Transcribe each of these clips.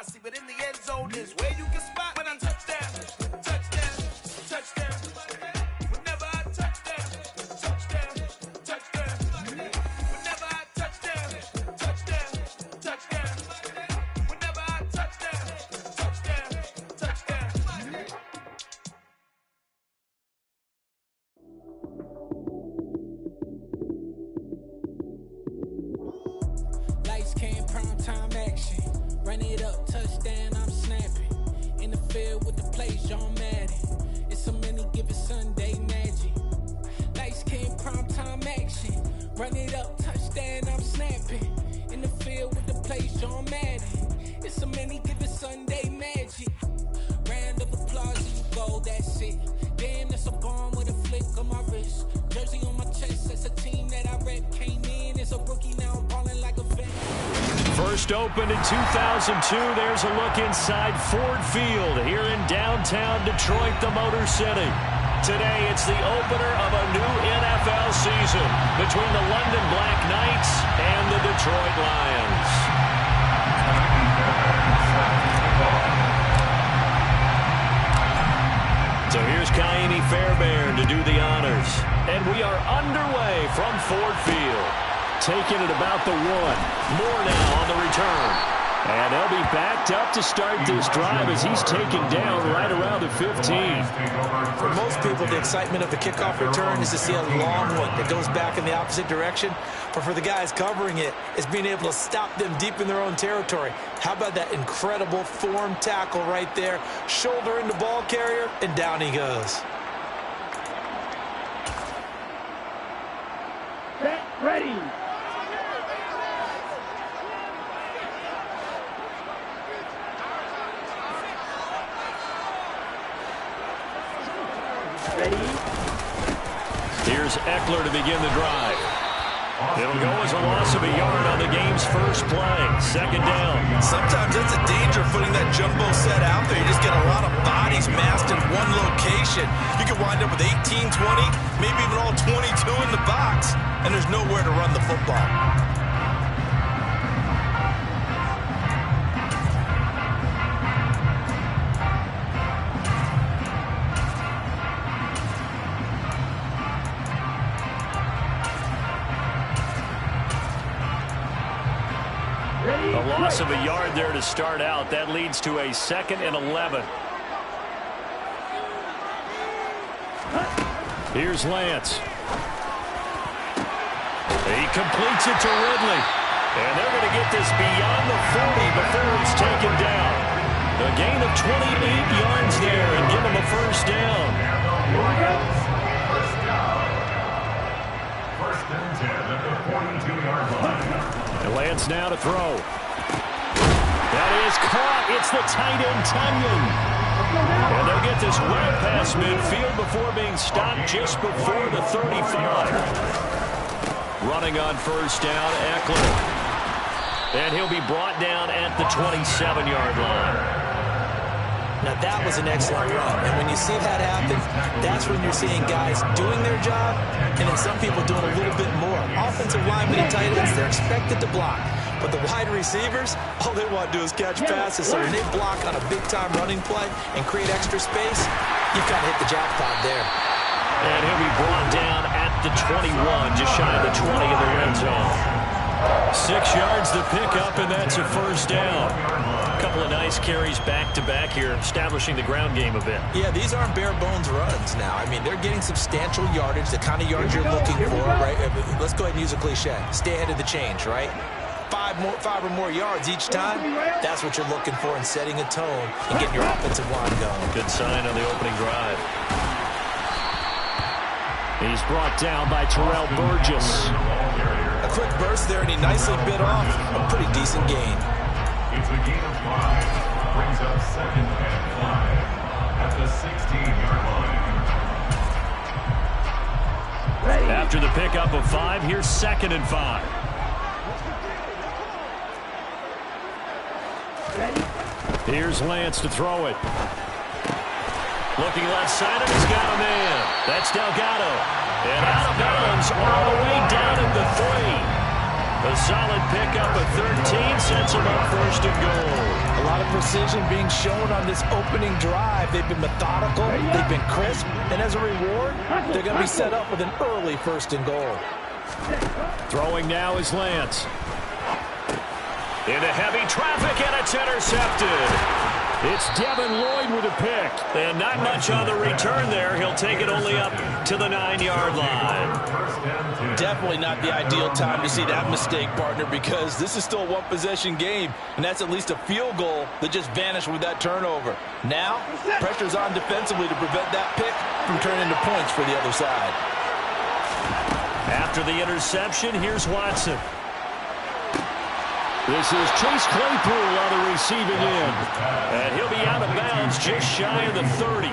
posse, but in the end zone is where you can spot when I touchdown, touchdown, touchdown. Whenever I touchdown, touchdown, touchdown. Whenever I touchdown, touchdown, touchdown. Whenever I touchdown, touchdown, touchdown. Lights came, prime time action. Run it up, touchdown, I'm snapping. In the field with the plays, John Madden. It's a many given Sunday magic. Lights came, prime time action. Run it up, touchdown, I'm snapping. In the field with the plays, John Madden. It's a many given Sunday magic. Round of applause, you go, that's it. Damn, that's a bomb with a flick on my wrist. Jersey on my chest, that's a team that I rep. Came in as a rookie, now I'm balling like a vet. First opened in 2002. There's a look inside Ford Field here in downtown Detroit, the Motor City. Today, it's the opener of a new NFL season between the London Black Knights and the Detroit Lions. So here's Kaimi Fairbairn to do the honors. And we are underway from Ford Field. Taking it about the 1. More now on the return. And they'll be backed up to start this drive as he's taken down right around the 15. For most people, the excitement of the kickoff return is to see a long one that goes back in the opposite direction. But for the guys covering it, it's being able to stop them deep in their own territory. How about that incredible form tackle right there? Shoulder into ball carrier, and down he goes. Set, ready. Ready. Here's Eckler to begin the drive. It'll go as a loss of a yard on the game's first play. Second down. Sometimes it's a danger putting that jumbo set out there. You just get a lot of bodies massed in one location. You can wind up with 18, 20, maybe even all 22 in the box, and there's nowhere to run the football. A loss of a yard there to start out. That leads to a 2nd and 11. Here's Lance. He completes it to Ridley. And they're going to get this beyond the 40 before it's taken down. A gain of 28 yards there and give him a first down. First and 10 at the 42-yard line. And Lance now to throw. That is caught. It's the tight end, Tunyon. And they'll get this well past midfield before being stopped just before the 35. Running on first down, Eckler. And he'll be brought down at the 27-yard line. Now, that was an excellent run. And when you see that happen, that's when you're seeing guys doing their job and then some people doing a little bit more. Offensive linemen and tight ends, they're expected to block. But the wide receivers, all they want to do is catch passes. So when they block on a big-time running play and create extra space, you've got to hit the jackpot there. And he'll be brought down at the 21, just shy of the 20 in the red zone. 6 yards to pick up, and that's a first down. A couple of nice carries back-to-back here, establishing the ground game a bit. Yeah, these aren't bare-bones runs now. I mean, they're getting substantial yardage, the kind of yardage you're looking for, right? Let's go ahead and use a cliche. Stay ahead of the change, right? Five or more yards each time, that's what you're looking for in setting a tone and getting your offensive line going. Good sign on the opening drive. He's brought down by Terrell Burgess. A quick burst there, and he nicely bit off a pretty decent gain. It's a gain of 5. Brings up 2nd and 5 at the 16-yard line. After the pickup of 5, here's 2nd and 5. Here's Lance to throw it. Looking left side, and he's got a man. That's Delgado. And out of bounds all the way down at the 3. A solid pickup of 13 sets them up first and goal. A lot of precision being shown on this opening drive. They've been methodical, they've been crisp, and as a reward, they're going to be set up with an early first and goal. Throwing now is Lance. Into heavy traffic, and it's intercepted. It's Devin Lloyd with a pick. And not much on the return there. He'll take it only up to the 9-yard line. Definitely not the ideal time to see that mistake, partner, because this is still a one-possession game, and that's at least a field goal that just vanished with that turnover. Now, pressure's on defensively to prevent that pick from turning into points for the other side. After the interception, here's Watson. This is Chase Claypool on the receiving end. And he'll be out of bounds just shy of the 30.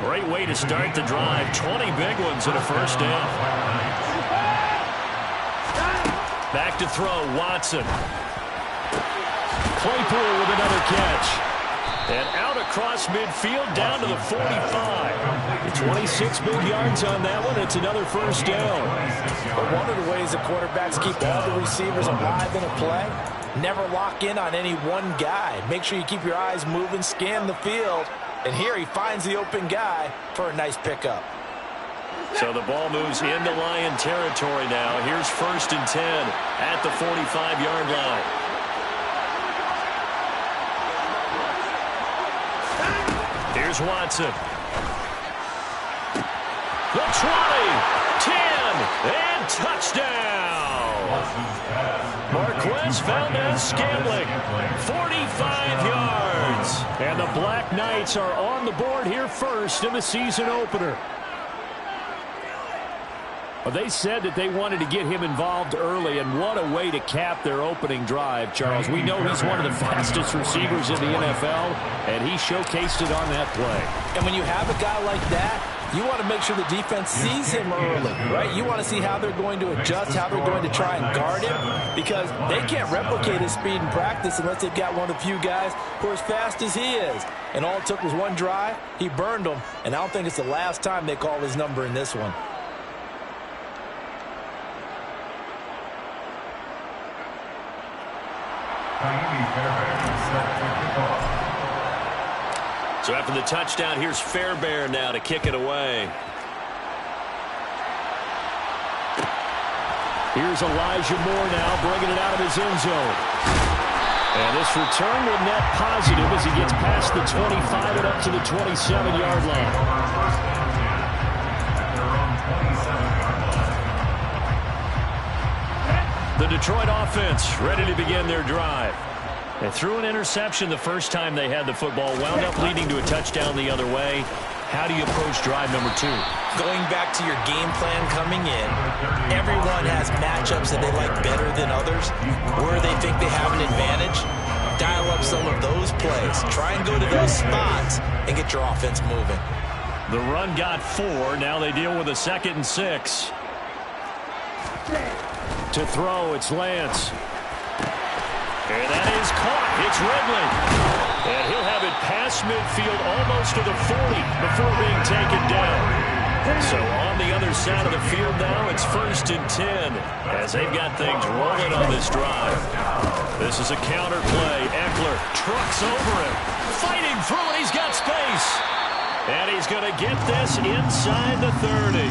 Great way to start the drive. 20 big ones and a first down. Back to throw, Watson. Claypool with another catch. And out across midfield down to the 45. 26 big yards on that one. It's another first down. But one of the ways the quarterbacks keep all the receivers alive in a play, never lock in on any one guy. Make sure you keep your eyes moving, scan the field. And here he finds the open guy for a nice pickup. So the ball moves into Lion territory now. Here's 1st and 10 at the 45-yard line. Here's Watson. The 20, 10, and touchdown. Marquez Valdez-Scantling, 45 yards. And the Black Knights are on the board here first in the season opener. Well, they said that they wanted to get him involved early, and what a way to cap their opening drive, Charles. We know he's one of the fastest receivers in the NFL, and he showcased it on that play. And when you have a guy like that, you want to make sure the defense sees him early, right? You want to see how they're going to adjust, how they're going to try and guard him, because they can't replicate his speed in practice unless they've got one of the few guys who are as fast as he is. And all it took was one drive. He burned them, and I don't think it's the last time they call his number in this one. So after the touchdown, here's Fairbairn now to kick it away. Here's Elijah Moore now bringing it out of his end zone. And this return will net positive as he gets past the 25 and up to the 27-yard line. The Detroit offense ready to begin their drive. They threw an interception the first time they had the football, wound up leading to a touchdown the other way. How do you approach drive number 2? Going back to your game plan coming in, everyone has matchups that they like better than others. Where they think they have an advantage, dial up some of those plays. Try and go to those spots and get your offense moving. The run got 4. Now they deal with a 2nd and 6. To throw, it's Lance. And that is caught. It's Ridley. And he'll have it past midfield almost to the 40 before being taken down. So on the other side of the field now, it's 1st and 10 as they've got things rolling on this drive. This is a counter play. Eckler trucks over him. Fighting through it. He's got space. And he's going to get this inside the 30.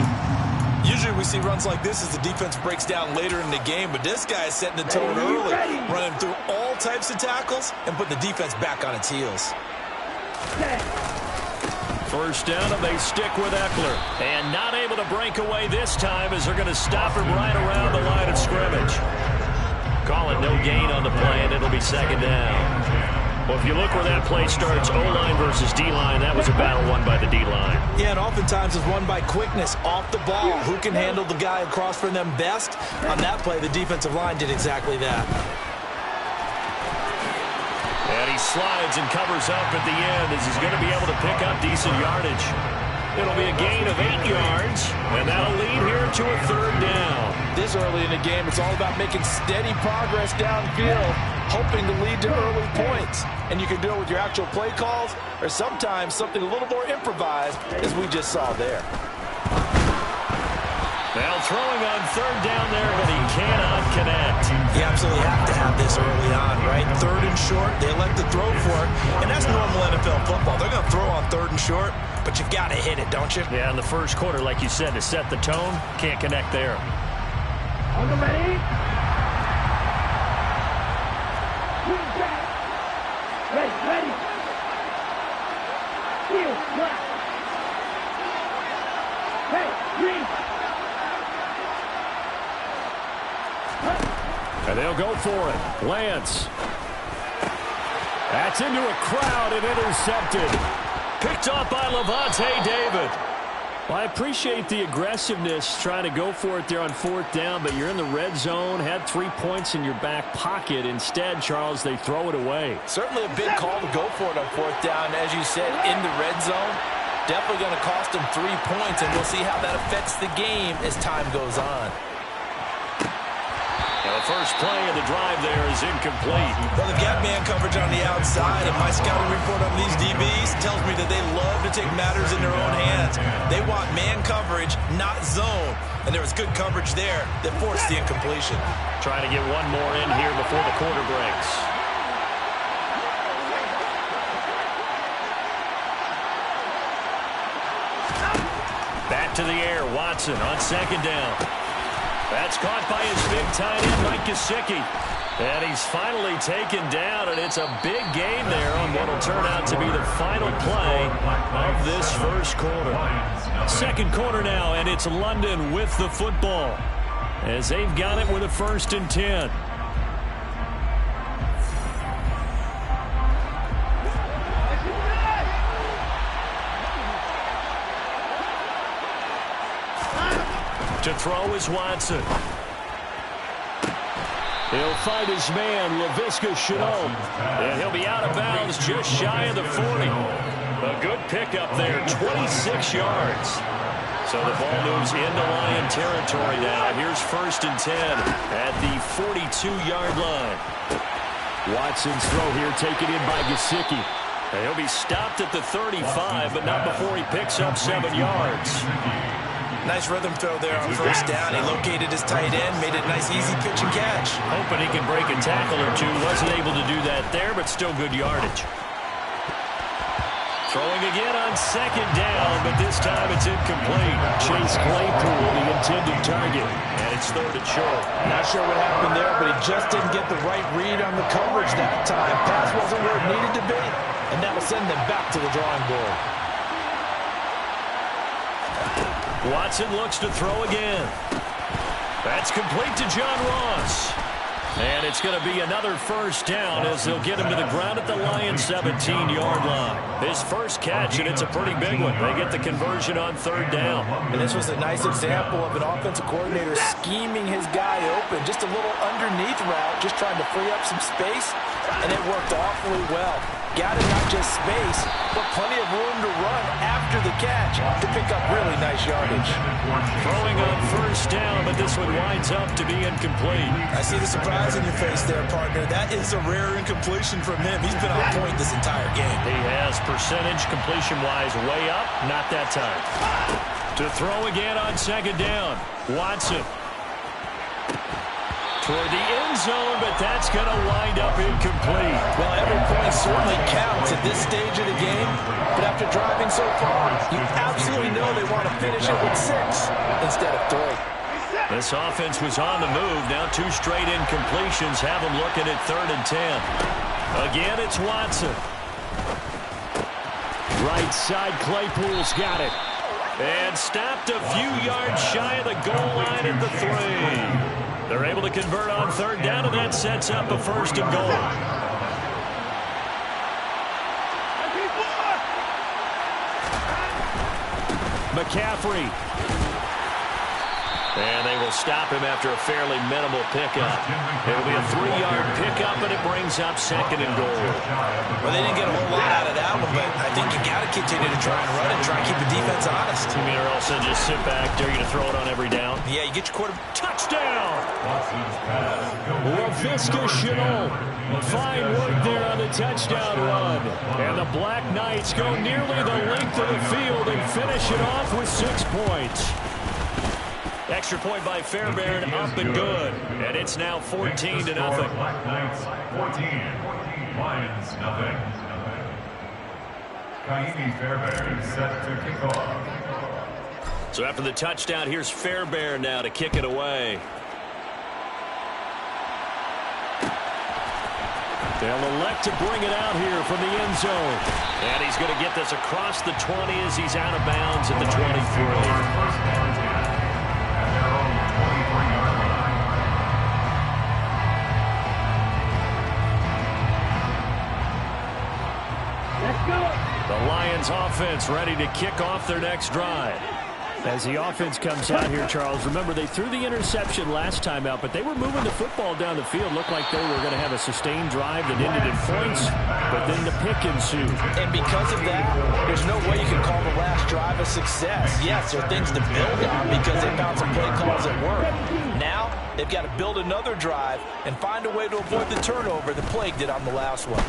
Usually we see runs like this as the defense breaks down later in the game, but this guy is setting the tone early, running through all types of tackles and putting the defense back on its heels. First down, and they stick with Eckler. And not able to break away this time as they're going to stop him right around the line of scrimmage. Call it no gain on the play, and it'll be 2nd down. Well, if you look where that play starts, O-line versus D-line, that was a battle won by the D-line. Yeah, and oftentimes it's won by quickness, off the ball. Who can handle the guy across from them best? On that play, the defensive line did exactly that. And he slides and covers up at the end as he's going to be able to pick up decent yardage. It'll be a gain of 8 yards, and that'll lead here to a 3rd down. This early in the game, it's all about making steady progress downfield, hoping to lead to early points. And you can do it with your actual play calls or sometimes something a little more improvised, as we just saw there. Now throwing on third down there, but he cannot connect. You absolutely have to have this early on, right? Third and short, they elect to throw for it, and that's normal NFL football. They're going to throw on third and short, but you got to hit it, don't you? Yeah, in the first quarter, like you said, to set the tone, can't connect there. On the ready. Ready. Heel, left. Hey, green. And they'll go for it. Lance. That's into a crowd and intercepted. Picked off by Levante David. Well, I appreciate the aggressiveness trying to go for it there on fourth down, but you're in the red zone, had 3 points in your back pocket. Instead, Charles, they throw it away. Certainly a big call to go for it on fourth down. As you said, in the red zone, definitely going to cost them 3 points, and we'll see how that affects the game as time goes on. The first play of the drive there is incomplete. Well, they've got man coverage on the outside, and my scouting report on these DBs tells me that they love to take matters in their own hands. They want man coverage, not zone. And there was good coverage there that forced the incompletion. Trying to get one more in here before the quarter breaks. Back to the air, Watson on second down. That's caught by his big tight end, Mike Gesicki. And he's finally taken down, and it's a big gain there on what will turn out to be the final play of this first quarter. Second quarter now, and it's London with the football as they've got it with a 1st and 10. To throw is Watson. He'll find his man, Laviska Shenault. And he'll be out of bounds just shy of the 40. A good pickup there, 26 yards. So the ball moves into Lion territory now. Here's 1st and 10 at the 42-yard line. Watson's throw here taken in by Gesicki. And he'll be stopped at the 35, but not before he picks up 7 yards. Nice rhythm throw there on first down. He located his tight end, made it a nice easy pitch and catch. Hoping he can break a tackle or two. Wasn't able to do that there, but still good yardage. Throwing again on second down, but this time it's incomplete. Chase Claypool, the intended target. And it's 3rd and short. Not sure what happened there, but he just didn't get the right read on the coverage that time. Pass wasn't where it needed to be, and that will send them back to the drawing board. Watson looks to throw again. That's complete to John Ross. And it's going to be another first down as they'll get him to the ground at the Lions' 17-yard line. His first catch, and it's a pretty big one. They get the conversion on 3rd down. And this was a nice example of an offensive coordinator scheming his guy open. Just a little underneath route, just trying to free up some space, and it worked awfully well. Got it, not just space, but plenty of room to run after the catch to pick up really nice yardage. Throwing on 1st down, but this one winds up to be incomplete. I see the surprise in your face there, partner. That is a rare incompletion from him. He's been on point this entire game. He has percentage completion-wise way up, not that time. To throw again on second down, Watson. Toward the end zone, but that's going to wind up incomplete. Well, every point certainly counts at this stage of the game, but after driving so far, you absolutely know they want to finish it with 6 instead of 3. This offense was on the move. Now 2 straight incompletions have them looking at 3rd and 10. Again, it's Watson. Right side, Claypool's got it. And stopped a few yards shy of the goal line at the 3. They're able to convert on 3rd down, and that sets up a 1st and goal. McCaffrey. And they will stop him after a fairly minimal pickup. It'll be a 3-yard pickup, and it brings up 2nd and goal. Well, they didn't get a whole lot out of that one, but I think you got to continue to try and run and try and keep the defense honest. You mean, or else they just sit back, dare you to throw it on every down? Yeah, you get your quarter. Touchdown! Laviska Shenault. Fine work there on the touchdown run. And the Black Knights go nearly the length of the field and finish it off with 6 points. Extra point by Fairbairn, up and good. And it's now 14-0. Black Knights 14, Lions nothing. Kaimi Fairbairn set to kick off. So after the touchdown, here's Fairbairn now to kick it away. They'll elect to bring it out here from the end zone. And he's going to get this across the 20 as he's out of bounds at the 23. First down at their own 23-yard line. Let's go. The Lions offense ready to kick off their next drive. As the offense comes out here, Charles, remember they threw the interception last time out, but they were moving the football down the field. Looked like they were going to have a sustained drive that ended in points, but then the pick ensued. And because of that, there's no way you can call the last drive a success. Yes, there are things to build on because they found some play calls that work. Now, they've got to build another drive and find a way to avoid the turnover the plague did on the last one.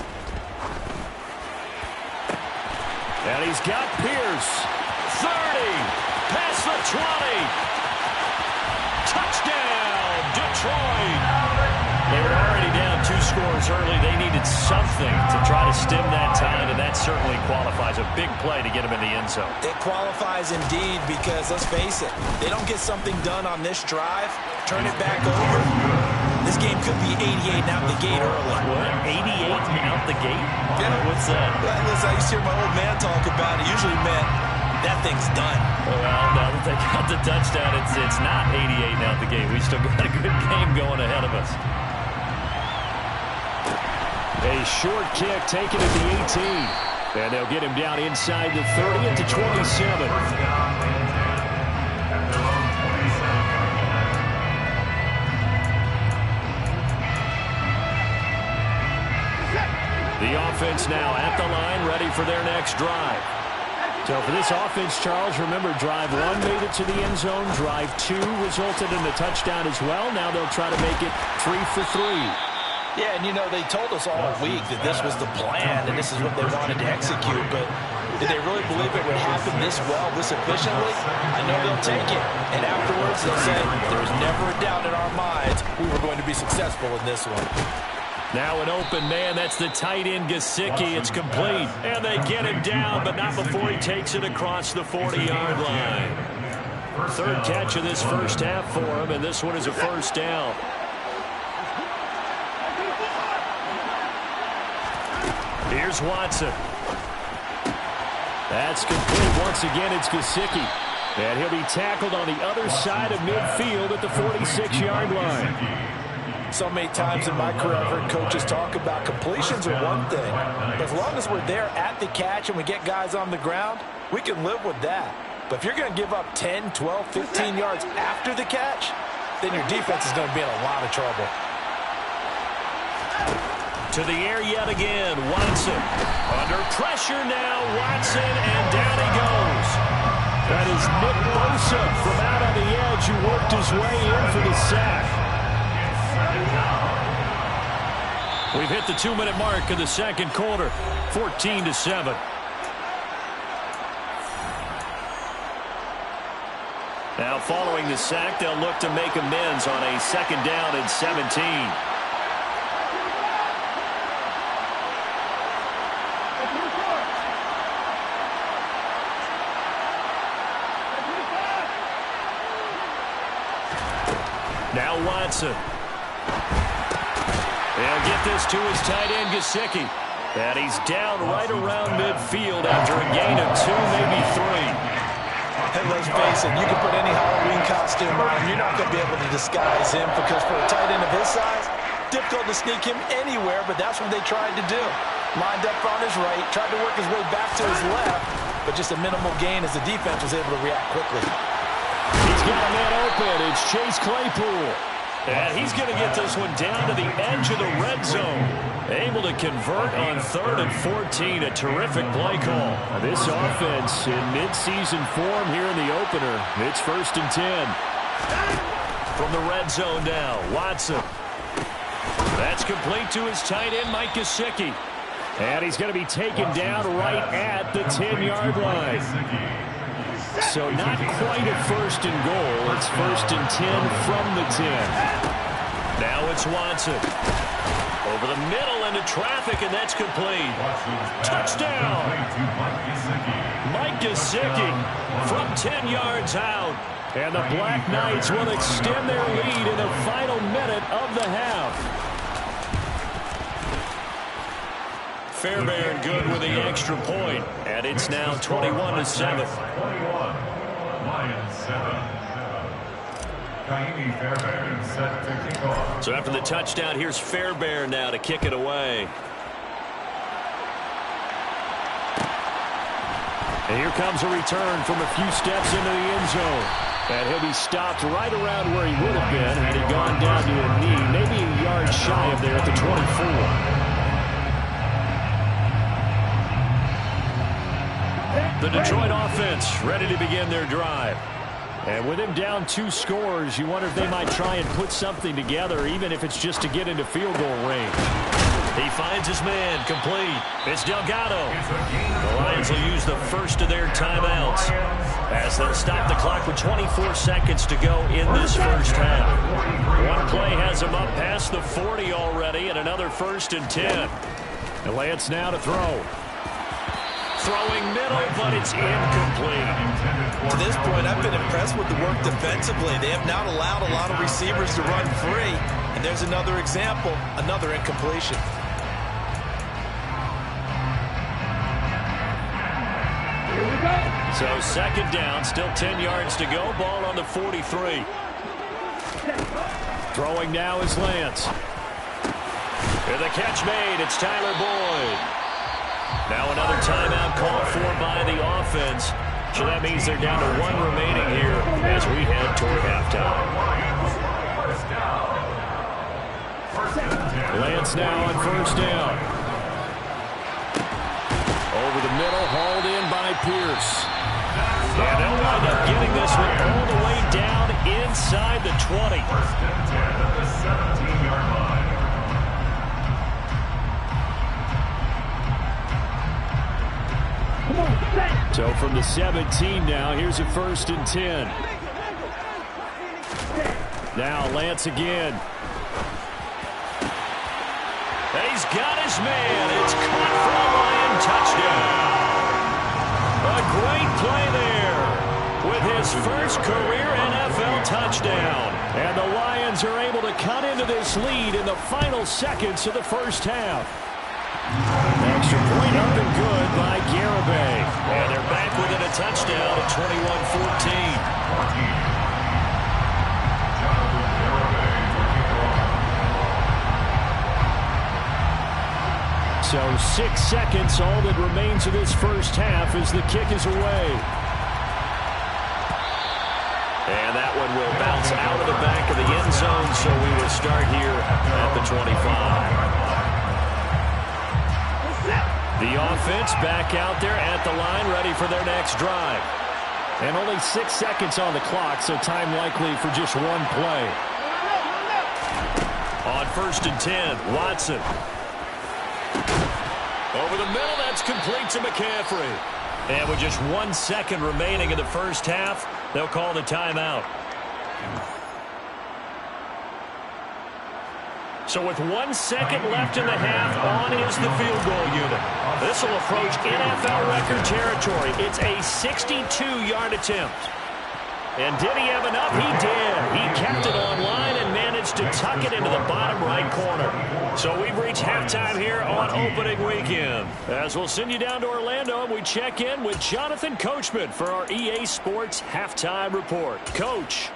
And he's got Pierce. 30. Past the 20. Touchdown, Detroit. They were already down 2 scores early. They needed something to try to stem that tide, and that certainly qualifies. A big play to get them in the end zone. It qualifies indeed because, let's face it, they don't get something done on this drive, turn it back over. This game could be 88 out the gate early. What? 88 out the gate? Yeah. What's that? Well, listen, I used to hear my old man talk about it. Usually meant that thing's done. Well, now that they got the touchdown, it's not 88 out the gate. We still got a good game going ahead of us. A short kick taken at the 18. And they'll get him down inside the 30 at the 27. First down and 10 at their own 27. The offense now at the line, ready for their next drive. So for this offense, Charles, remember, drive 1 made it to the end zone. Drive 2 resulted in a touchdown as well. Now they'll try to make it 3 for 3. Yeah, and you know, they told us all week that this was the plan and this is what they wanted to execute, but did they really believe it would happen this well, this efficiently? I know they'll take it, and afterwards they'll say, there was never a doubt in our minds we were going to be successful in this one. Now an open man, that's the tight end Gesicki. It's complete, and they get him down, but not before he takes it across the 40-yard line. Third catch of this first half for him, and this one is a first down. Here's Watson. That's complete. Once again, it's Gesicki. And he'll be tackled on the other side of midfield at the 46-yard line. So many times in my career, I've heard coaches talk about completions are one thing. But as long as we're there at the catch and we get guys on the ground, we can live with that. But if you're going to give up 10, 12, 15 yards after the catch, then your defense is going to be in a lot of trouble. To the air yet again, Watson. Under pressure now, Watson, and down he goes. That is Nick Bosa from out on the edge who worked his way in for the sack. We've hit the 2-minute mark in the second quarter, 14-7. Now following the sack, they'll look to make amends on a 2nd down and 17. Now Watson. They'll get this to his tight end, Gesicki. And he's down right around midfield after a gain of 2, maybe 3. And let's face it, you can put any Halloween costume on, you're not going to be able to disguise him because for a tight end of his size, difficult to sneak him anywhere, but that's what they tried to do. Lined up on his right, tried to work his way back to his left, but just a minimal gain as the defense was able to react quickly. He's got a man open. It's Chase Claypool. And he's going to get this one down to the edge of the red zone. Able to convert on 3rd and 14. A terrific play call. This offense in midseason form here in the opener. It's 1st and 10. From the red zone now, Watson. That's complete to his tight end, Mike Gesicki. And he's going to be taken down right at the 10-yard line. So not quite a first and goal. It's 1st and 10 from the 10. Now it's Watson. Over the middle into traffic, and that's complete. Touchdown! Mike Gesicki from 10 yards out. And the Black Knights will extend their lead in the final minute of the half. Fairbairn good with the extra point, and it's now 21-7. 21, Lions 7. Fairbairn set to kick off. So after the touchdown, here's Fairbairn now to kick it away. And here comes a return from a few steps into the end zone. And he'll be stopped right around where he would have been had he gone down to a knee, maybe a yard shy of there at the 24. The Detroit offense ready to begin their drive. And with him down 2 scores, you wonder if they might try and put something together, even if it's just to get into field goal range. He finds his man, complete. It's Delgado. The Lions will use the first of their timeouts as they'll stop the clock with 24 seconds to go in this first half. One play has them up past the 40 already, and another 1st and 10. And Lance now to throw. Throwing middle, but it's incomplete. To this point, I've been impressed with the work defensively. They have not allowed a lot of receivers to run free. And there's another example, another incompletion. So 2nd down, still 10 yards to go. Ball on the 43. Throwing now is Lance. And the catch made. It's Tyler Boyd. Now another timeout called for by the offense. So that means they're down to 1 remaining here as we head toward halftime. Lance now on 1st down. Over the middle, hauled in by Pierce. And they'll wind up getting this one all the way down inside the 20. 1st and 10 at the 17-yard line. So from the 17 now, here's a 1st and 10. Now Lance again. And he's got his man. It's caught for a Lion touchdown. A great play there with his first career NFL touchdown. And the Lions are able to cut into this lead in the final seconds of the first half. Extra point up and good by Garibay. And they're back within a touchdown at 21-14. So 6 seconds, all that remains of this first half as the kick is away. And that one will bounce out of the back of the end zone, so we will start here at the 25. The offense back out there at the line, ready for their next drive. And only 6 seconds on the clock, so time likely for just one play. On 1st and 10, Watson. Over the middle, that's complete to McCaffrey. And with just 1 second remaining in the first half, they'll call the timeout. So with 1 second left in the half, on is the field goal unit. This will approach NFL record territory. It's a 62-yard attempt. And did he have enough? He did. He kept it online and managed to tuck it into the bottom right corner. So we've reached halftime here on opening weekend. As we'll send you down to Orlando, we check in with Jonathan Coachman for our EA Sports Halftime Report. Coach.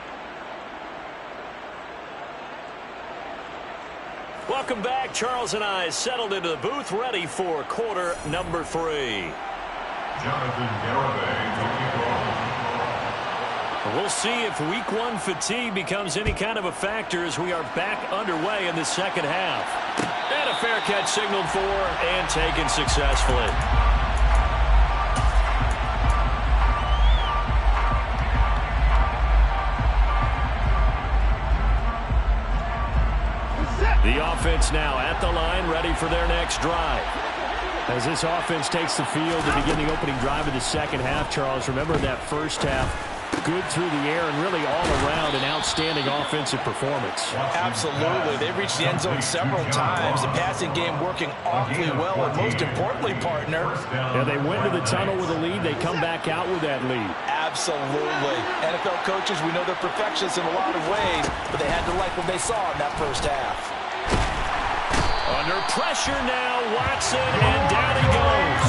Welcome back. Charles and I settled into the booth, ready for quarter number 3. Jonathan Garibay to kick off. We'll see if week 1 fatigue becomes any kind of a factor as we are back underway in the second half. And a fair catch signaled for and taken successfully. The offense now at the line, ready for their next drive. As this offense takes the field to begin the opening drive of the second half, Charles, remember that first half, good through the air and really all around an outstanding offensive performance. Absolutely. They've reached the end zone several times. The passing game working awfully well, and most importantly, partner. Yeah, they went to the tunnel with a lead. They come back out with that lead. Absolutely. NFL coaches, we know they're perfectionists in a lot of ways, but they had to like what they saw in that first half. Under pressure now, Watson, and down he goes.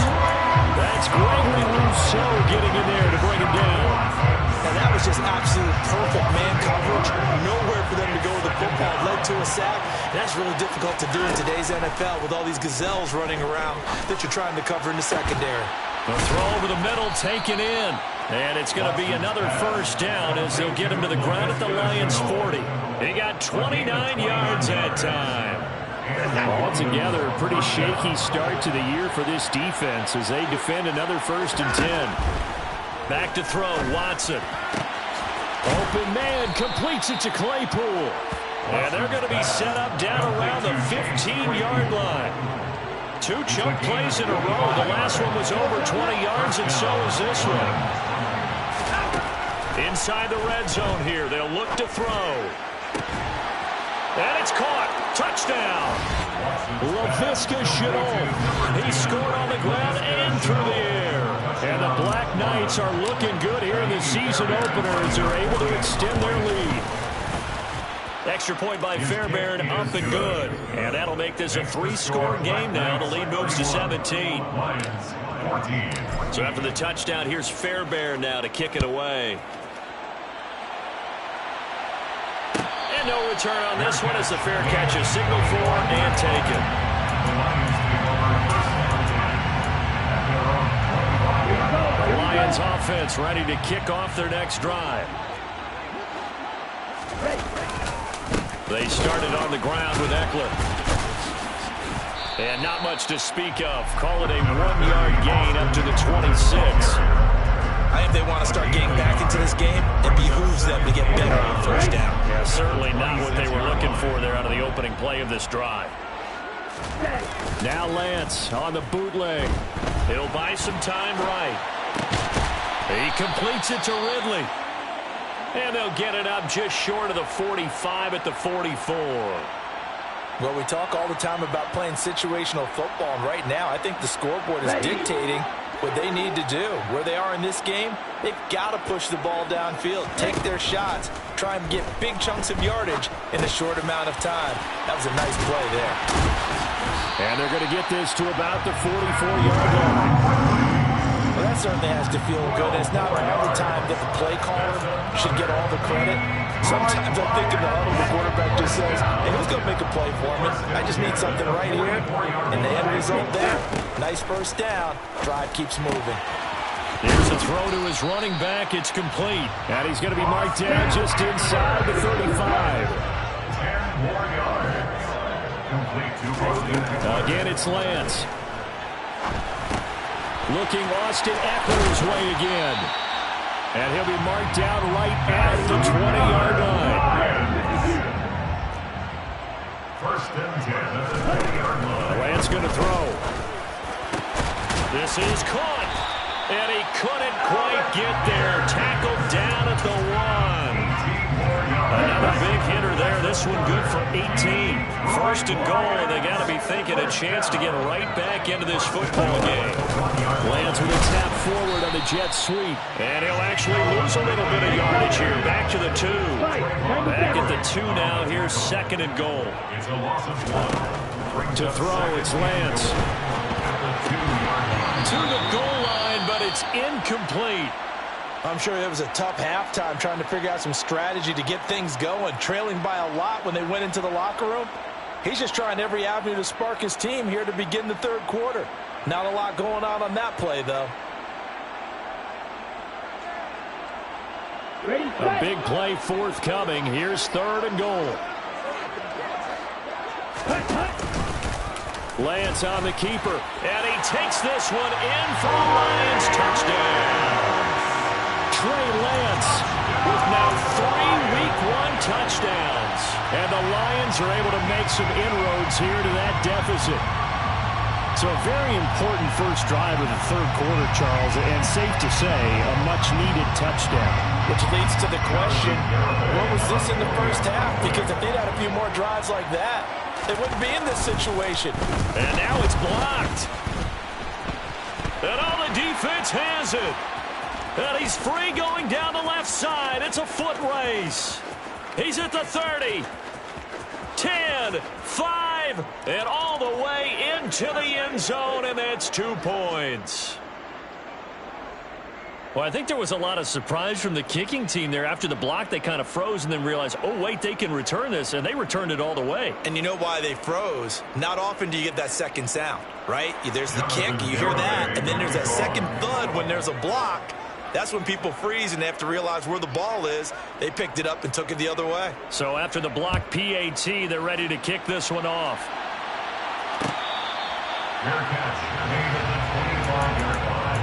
That's Gregory Rousseau getting in there to bring him down. And that was just absolute perfect man coverage. Nowhere for them to go with the football. Led to a sack. And that's really difficult to do in today's NFL with all these gazelles running around that you're trying to cover in the secondary. The throw over the middle taken in. And it's going to be another first down as they'll get him to the ground at the Lions' 40. He got 29 yards that time. Altogether, a pretty shaky start to the year for this defense as they defend another 1st and 10. Back to throw, Watson. Open man, completes it to Claypool. And they're going to be set up down around the 15-yard line. 2 chunk plays in a row. The last one was over 20 yards, and so is this one. Inside the red zone here, they'll look to throw. And it's caught. Touchdown. LaVisca Chenault. He scored on the ground and through the air. And the Black Knights are looking good here in the season opener as they're able to extend their lead. Extra point by Fairbairn, up and good. And that'll make this a 3-score game now. The lead moves to 17. So after the touchdown, here's Fairbairn now to kick it away. And no return on this one as the fair catch is signaled for and taken. The Lions offense ready to kick off their next drive. They started on the ground with Eckler. And not much to speak of. Call it a 1-yard gain up to the 26. I think they want to start getting back into this game. It behooves them to get better on first down. Yeah, certainly not what they were looking for there out of the opening play of this drive. Now Lance on the bootleg. He'll buy some time right. He completes it to Ridley. And they'll get it up just short of the 45 at the 44. Well, we talk all the time about playing situational football, and right now I think the scoreboard is dictating what they need to do. Where they are in this game, they've got to push the ball downfield, take their shots, try and get big chunks of yardage in a short amount of time. That was a nice play there. And they're going to get this to about the 44-yard line. Well, that certainly has to feel good. It's not all the time that the play caller should get all the credit. Sometimes I think in the huddle, the quarterback just says, hey, who's going to make a play for me? I just need something right here. And the end result there, nice first down. Drive keeps moving. Here's a throw to his running back. It's complete. And he's going to be marked down just inside the 35. 10 more yards. Complete to Again, it's Lance. Looking Austin Eckler's way again. And he'll be marked down right at the 20-yard line. First and 10 at the 20-yard line. Lance going to throw. This is caught. And he couldn't quite get there. Tackled down at the 1. Another big hitter there. This one good for 18. First and goal, and they got to be thinking a chance to get right back into this football game. Lance with a tap forward on the jet sweep. And he'll actually lose a little bit of yardage here. Back to the 2. Back at the 2 now. Here's 2nd and goal. It's a loss of 1. To throw, it's Lance. To the goal line, but it's incomplete. I'm sure it was a tough halftime trying to figure out some strategy to get things going, trailing by a lot when they went into the locker room. He's just trying every avenue to spark his team here to begin the third quarter. Not a lot going on that play, though. A big play forthcoming. Here's 3rd and goal. Lance on the keeper, and he takes this one in for a Lions touchdown. Trey Lance with now 3 Week 1 touchdowns. And the Lions are able to make some inroads here to that deficit. So a very important first drive of the third quarter, Charles, and safe to say, a much-needed touchdown. Which leads to the question, what was this in the first half? Because if they'd had a few more drives like that, they wouldn't be in this situation. And now it's blocked. And all the defense has it. And he's free going down the left side. It's a foot race. He's at the 30. 10, 5, and all the way into the end zone, and that's 2 points. Well, I think there was a lot of surprise from the kicking team there. After the block, they kind of froze and then realized, oh, wait, they can return this, and they returned it all the way. And you know why they froze? Not often do you get that second sound, right? There's the kick, you hear that, and then there's that second thud when there's a block. That's when people freeze and they have to realize where the ball is. They picked it up and took it the other way. So after the block PAT, they're ready to kick this one off. Fair catch made at the 25-yard line.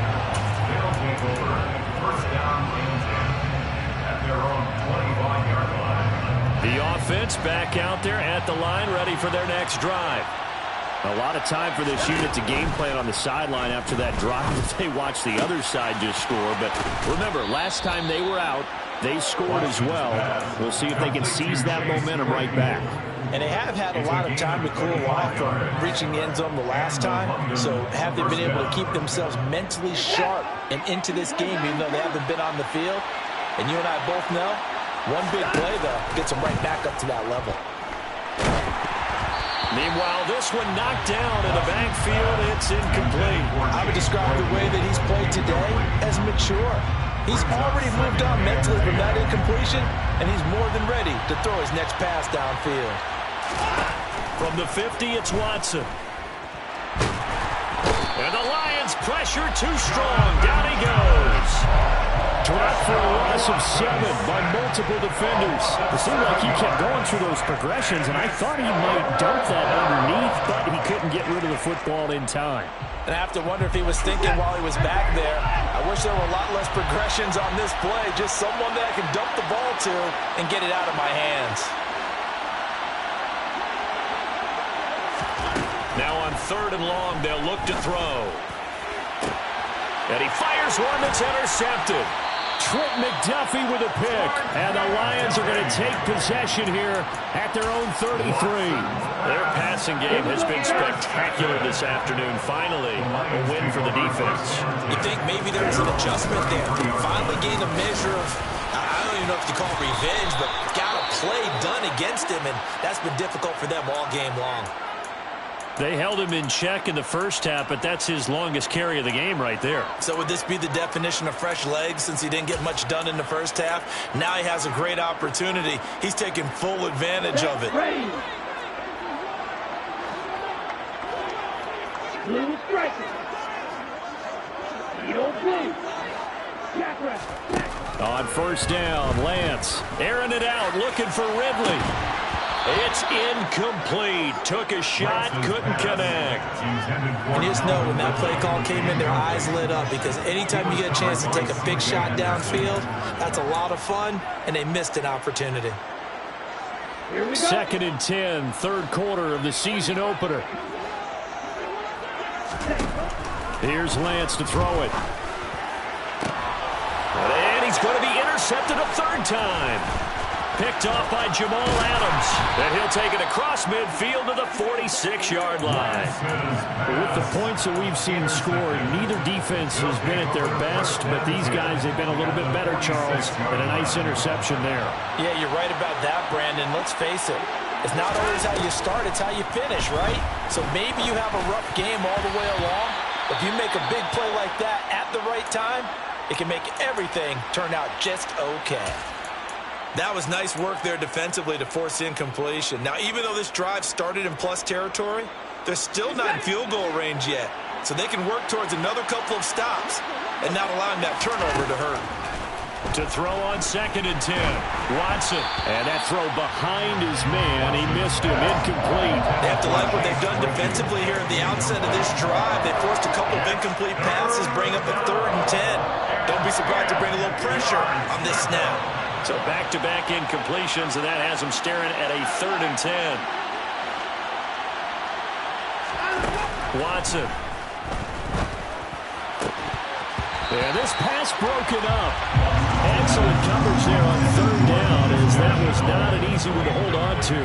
They'll take over first down and 10 at their own 25-yard line. The offense back out there at the line, ready for their next drive. A lot of time for this unit to game plan on the sideline after that drive that they watched the other side just score. But remember, last time they were out, they scored as well. We'll see if they can seize that momentum right back. And they have had a lot of time to cool off from reaching the end zone the last time. So have they been able to keep themselves mentally sharp and into this game, even though they haven't been on the field? And you and I both know, one big play, though, gets them right back up to that level. Meanwhile, this one knocked down in the backfield. It's incomplete. I would describe the way that he's played today as mature. He's already moved on mentally from that incompletion, and he's more than ready to throw his next pass downfield. From the 50, it's Watson. And the Lions pressure too strong. Down he goes. Dropped for a loss of 7 by multiple defenders. It seemed like he kept going through those progressions, and I thought he might dump that underneath, but he couldn't get rid of the football in time. And I have to wonder if he was thinking while he was back there, I wish there were a lot less progressions on this play, just someone that I can dump the ball to and get it out of my hands. Now on 3rd and long, they'll look to throw. And he fires one that's intercepted. Trent McDuffie with a pick. And the Lions are going to take possession here at their own 33. Their passing game has been spectacular this afternoon. Finally, a win for the defense. You think maybe there was an adjustment there. Finally gained a measure of, I don't even know if you call it revenge, but got a play done against him, and that's been difficult for them all game long. They held him in check in the first half, but that's his longest carry of the game right there. So would this be the definition of fresh legs since he didn't get much done in the first half? Now he has a great opportunity. He's taking full advantage of it. On first down, Lance airing it out, looking for Ridley. It's incomplete. Took a shot, couldn't connect. And you just know when that play call came in, their eyes lit up because anytime you get a chance to take a big shot downfield, that's a lot of fun, and they missed an opportunity. 2nd and 10, 3rd quarter of the season opener. Here's Lance to throw it. And he's going to be intercepted a 3rd time. Picked off by Jamal Adams. And he'll take it across midfield to the 46-yard line. With the points that we've seen scored, neither defense has been at their best, but these guys have been a little bit better, Charles, and a nice interception there. Yeah, you're right about that, Brandon. Let's face it. It's not always how you start, it's how you finish, right? So maybe you have a rough game all the way along. If you make a big play like that at the right time, it can make everything turn out just okay. That was nice work there defensively to force incompletion. Now, even though this drive started in plus territory, they're still not in field goal range yet. So they can work towards another couple of stops and not allowing that turnover to hurt. To throw on 2nd and 10. Watson. And that throw behind his man. He missed him. Incomplete. They have to like what they've done defensively here at the outset of this drive. They forced a couple of incomplete passes, bring up a 3rd and 10. Don't be surprised to bring a little pressure on this snap. So back-to-back incompletions, and that has them staring at a 3rd and 10. Watson. And this pass broken up. Excellent coverage there on third down, as that was not an easy one to hold on to.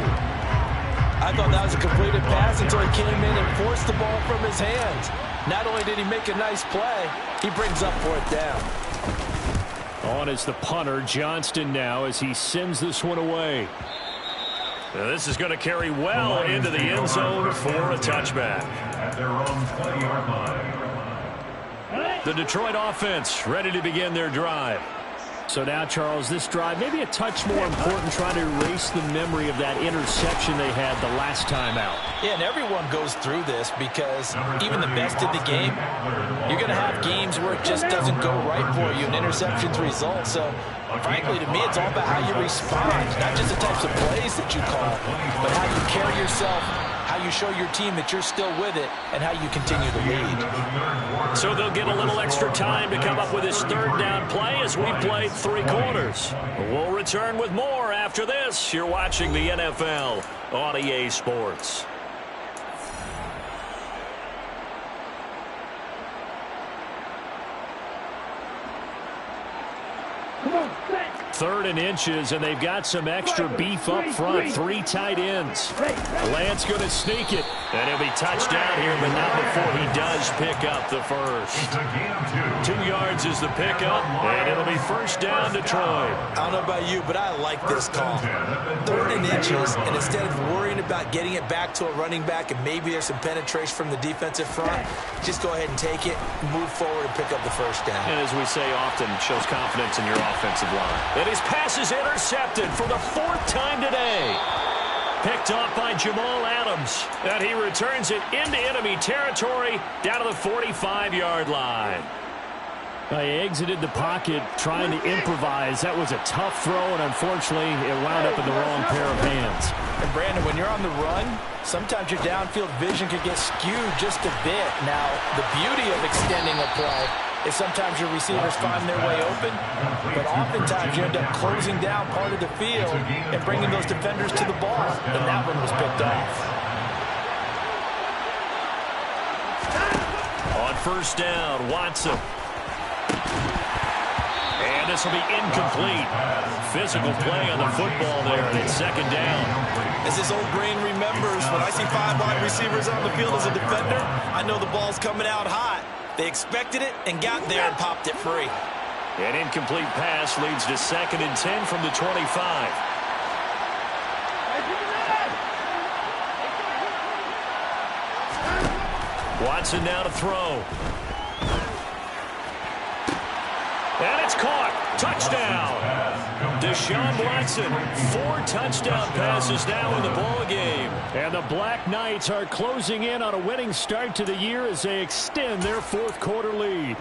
I thought that was a completed pass until he came in and forced the ball from his hands. Not only did he make a nice play, he brings up fourth down. On is the punter, Johnston, now as he sends this one away. Now this is going to carry well into the end zone for a touchback. At their own 20-yard line. The Detroit offense ready to begin their drive. So now, Charles, this drive maybe a touch more important, trying to erase the memory of that interception they had the last time out. Yeah, and everyone goes through this because even the best in the game, you're going to have games where it just doesn't go right for you and interceptions result. So, frankly, to me, it's all about how you respond, not just the types of plays that you call, but how you carry yourself, how you show your team that you're still with it, and how you continue to lead. So they'll get a little extra time to come up with this third down play as we play 3 quarters. We'll return with more after this. You're watching the NFL on EA Sports. Third and inches, and they've got some extra beef up front. 3 tight ends. Lance going to sneak it, and he'll be touched down here, but not before he does pick up the first. 2 yards is the pickup, and it'll be first down Detroit. I don't know about you, but I like this call. 3rd and inches, and instead of worrying about getting it back to a running back and maybe there's some penetration from the defensive front, just go ahead and take it, move forward, and pick up the first down. And as we say often, shows confidence in your offensive line. And his pass is intercepted for the 4th time today. Picked off by Jamal Adams. And he returns it into enemy territory down to the 45-yard line. He exited the pocket trying to improvise. That was a tough throw, and unfortunately, it wound up in the wrong pair of hands. And, Brandon, when you're on the run, sometimes your downfield vision could get skewed just a bit. Now, the beauty of extending a play is sometimes your receivers find their way open, but oftentimes you end up closing down part of the field and bringing those defenders to the ball, and that one was picked off. On first down, Watson. And this will be incomplete. Physical play on the football there, and it's 2nd down. As his old brain remembers, when I see 5 wide receivers on the field as a defender, I know the ball's coming out hot. They expected it and got there and popped it free. An incomplete pass leads to 2nd and 10 from the 25. Watson now to throw. And it's caught. Touchdown. Deshaun Watson, 4 touchdown passes now in the ball game. And the Black Knights are closing in on a winning start to the year as they extend their 4th quarter lead.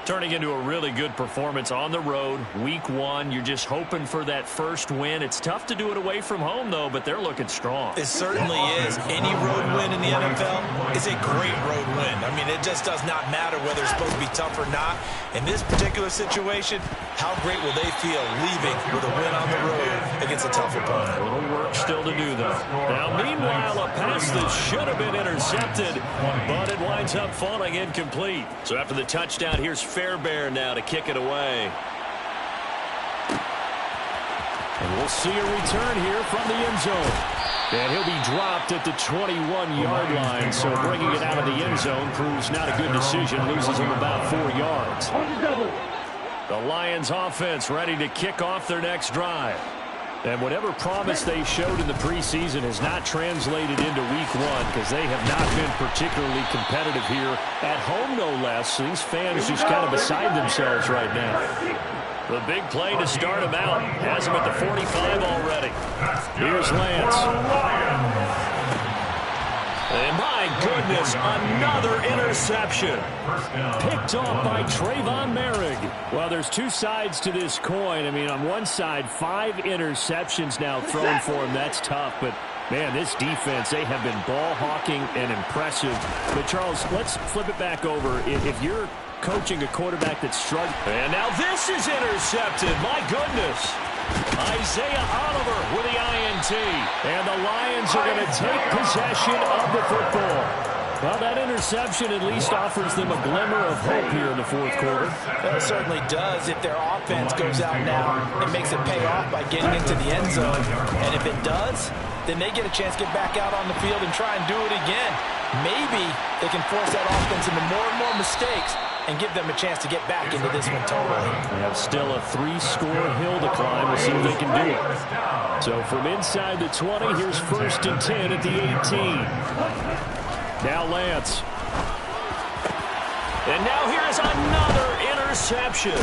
Turning into a really good performance on the road. Week 1, you're just hoping for that first win. It's tough to do it away from home, though, but they're looking strong. It certainly is. Any road win in the NFL is a great road win. I mean, it just does not matter whether it's supposed to be tough or not. In this particular situation, how great will they feel leaving with a win on the road against a tough opponent? A little work still to do, though. Now, meanwhile, a pass that should have been intercepted, but it winds up falling incomplete. So after the touchdown, here's Fairbairn now to kick it away. And we'll see a return here from the end zone. And he'll be dropped at the 21-yard line, so bringing it out of the end zone proves not a good decision. Loses him about 4 yards. The Lions offense ready to kick off their next drive. And whatever promise they showed in the preseason has not translated into week 1 because they have not been particularly competitive here at home, no less. These fans just kind of beside themselves right now. The big play to start him out. Has him at the 45 already. Here's Lance. And my goodness, another interception. Picked off by Trayvon Merrick. Well, there's 2 sides to this coin. I mean, on one side, 5 interceptions now thrown for him. That's tough, but man, this defense, they have been ball hawking and impressive. But Charles, let's flip it back over. If you're coaching a quarterback that's struggling. And now this is intercepted. My goodness. Isaiah Oliver with the INT. And the Lions are going to take possession of the football. Well, that interception at least offers them a glimmer of hope here in the fourth quarter. Well, it certainly does. If their offense goes out now and makes it pay off by getting into the end zone, and if it does, then they get a chance to get back out on the field and try and do it again. Maybe they can force that offense into more and more mistakes and give them a chance to get back into this one totally. They have still a 3-score hill to climb. We'll see if they can do it. So from inside the 20, here's 1st and 10 at the 18. Now Lance. And now here's another interception.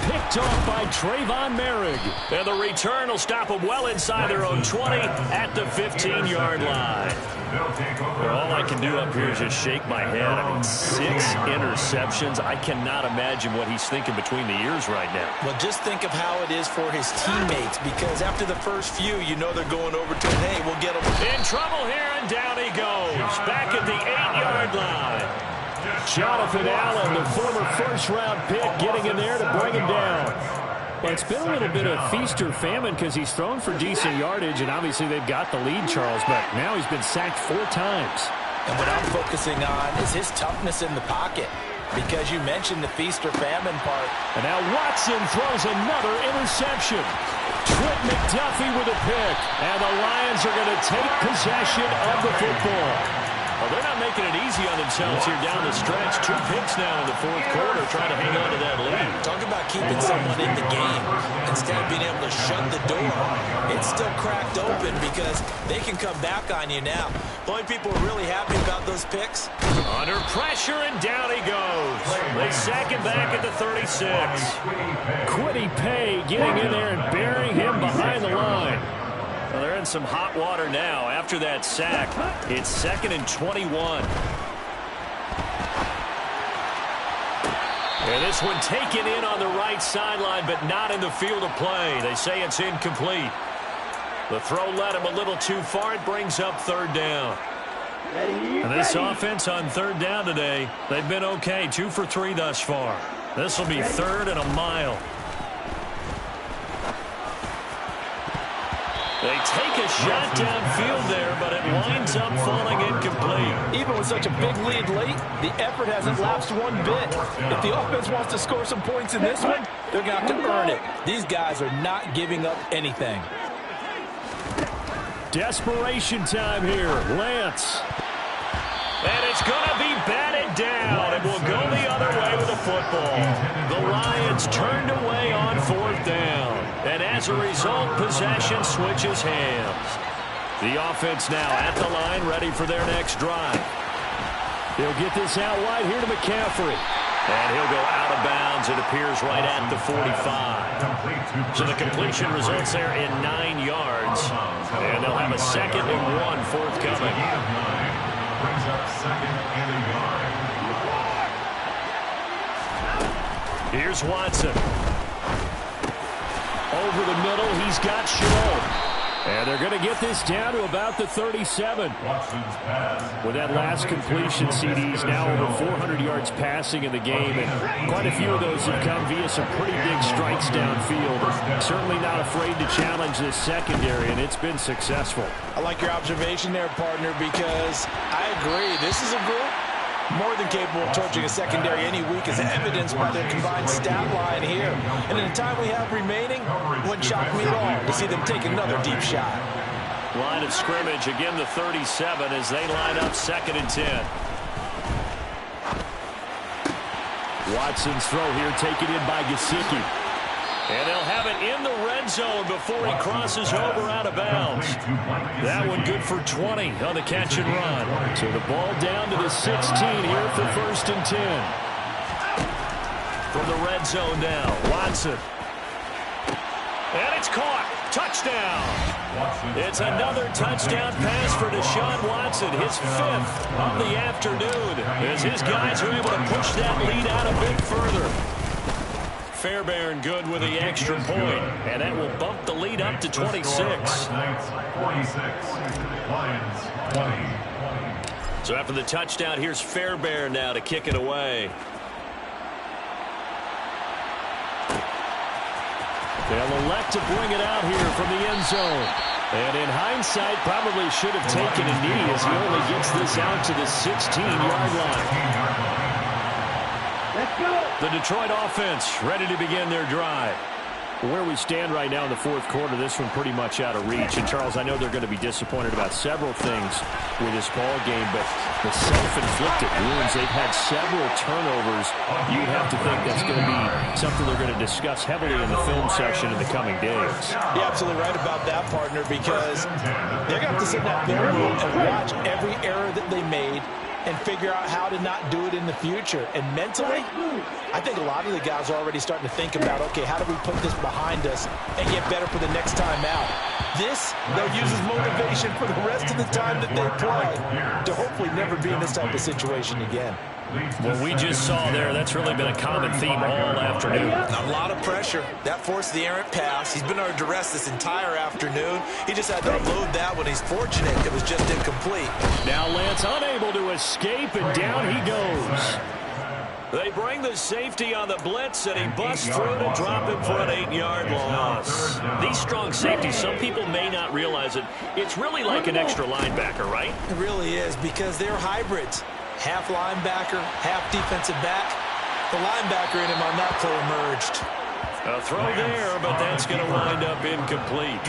Picked off by Trayvon Merrick. And the return will stop them well inside their own 20 at the 15-yard line. Well, all I can do up here is just shake my head. I mean, 6 interceptions. I cannot imagine what he's thinking between the ears right now. Well, just think of how it is for his teammates, because after the first few, you know they're going over to him. Hey, we'll get him. In trouble here, and down he goes. Back at the 8-yard line. Jonathan Allen, the former first-round pick, getting in there to bring him down. Well, it's been a little bit of feast or famine because he's thrown for decent yardage, and obviously they've got the lead, Charles, but now he's been sacked 4 times. And what I'm focusing on is his toughness in the pocket, because you mentioned the feast or famine part. And now Watson throws another interception. Trent McDuffie with a pick, and the Lions are going to take possession of the football. Well, they're not making it easy on themselves here down the stretch. 2 picks now in the fourth quarter, trying to hang on to that lead. Talk about keeping someone in the game instead of being able to shut the door. It's still cracked open because they can come back on you now. The only people are really happy about those picks. Under pressure, and down he goes. They sack him back at the 36. Quiddy Pay getting in there and burying him behind the line. Well, they're in some hot water now. After that sack, it's 2nd and 21. And this one taken in on the right sideline, but not in the field of play. They say it's incomplete. The throw led him a little too far. It brings up 3rd down. And this offense on 3rd down today, they've been okay. 2 for 3 thus far. This will be 3rd and a mile. They take a shot downfield there, but it winds up falling incomplete. Even with such a big lead late, the effort hasn't lapsed one bit. If the offense wants to score some points in this one, they're going to have to earn it. These guys are not giving up anything. Desperation time here. Lance. And it's going to be batted down. It will go the other way with the football. The Lions turned away on 4th down. And as a result, possession switches hands. The offense now at the line, ready for their next drive. They'll get this out wide here to McCaffrey. And he'll go out of bounds, it appears, right at the 45. So the completion results there in 9 yards. And they'll have a 2nd and 1 forthcoming. Brings up 2nd and a yard. Here's Watson. Over the middle, he's got Shaw. And they're going to get this down to about the 37. With that last completion, CD's now over 400 yards passing in the game, and quite a few of those have come via some pretty big strikes downfield. Certainly not afraid to challenge this secondary, and it's been successful. I like your observation there, partner, because I agree. This is a group more than capable of torching a secondary any week, as evidenced by their combined stat line here. And in the time we have remaining, it wouldn't shock me at all to see them take another deep shot. Line of scrimmage, again the 37 as they line up 2nd and 10. Watson's throw here taken in by Gesicki. And they'll have it in the red zone before he crosses over out of bounds. That one good for 20 on the catch and run. So the ball down to the 16 here for 1st and 10. From the red zone now, Watson. And it's caught. Touchdown. It's another touchdown pass for Deshaun Watson, his 5th of the afternoon, as his guys are able to push that lead out a bit further. Fairbairn good with the extra point, and that will bump the lead up to 26. 46, Lions 20. So after the touchdown, here's Fairbairn now to kick it away. They'll elect to bring it out here from the end zone. And in hindsight, probably should have taken a knee as he only gets this out to the 16-yard line. Let's go. The Detroit offense ready to begin their drive. Where we stand right now in the fourth quarter, this one pretty much out of reach. And, Charles, I know they're going to be disappointed about several things with this ball game, but the self-inflicted wounds, they've had several turnovers. You'd have to think that's going to be something they're going to discuss heavily in the film section in the coming days. You're absolutely right about that, partner, because they're going to have to sit in that film room and watch every error that they made and figure out how to not do it in the future. And mentally, I think a lot of the guys are already starting to think about, okay, how do we put this behind us and get better for the next time out? This, they'll use as motivation for the rest of the time that they play to hopefully never be in this type of situation again. What we just saw there, that's really been a common theme all afternoon. A lot of pressure. That forced the errant pass. He's been under duress this entire afternoon. He just had to unload that when he's fortunate. It was just incomplete. Now Lance unable to escape, and down he goes. They bring the safety on the blitz, and he busts through to drop him for an 8-yard loss. These strong safeties, some people may not realize it. It's really like an extra linebacker, right? It really is, because they're hybrids. Half linebacker, half defensive back. The linebacker in him on that play emerged. A throw there, but that's going to wind up incomplete.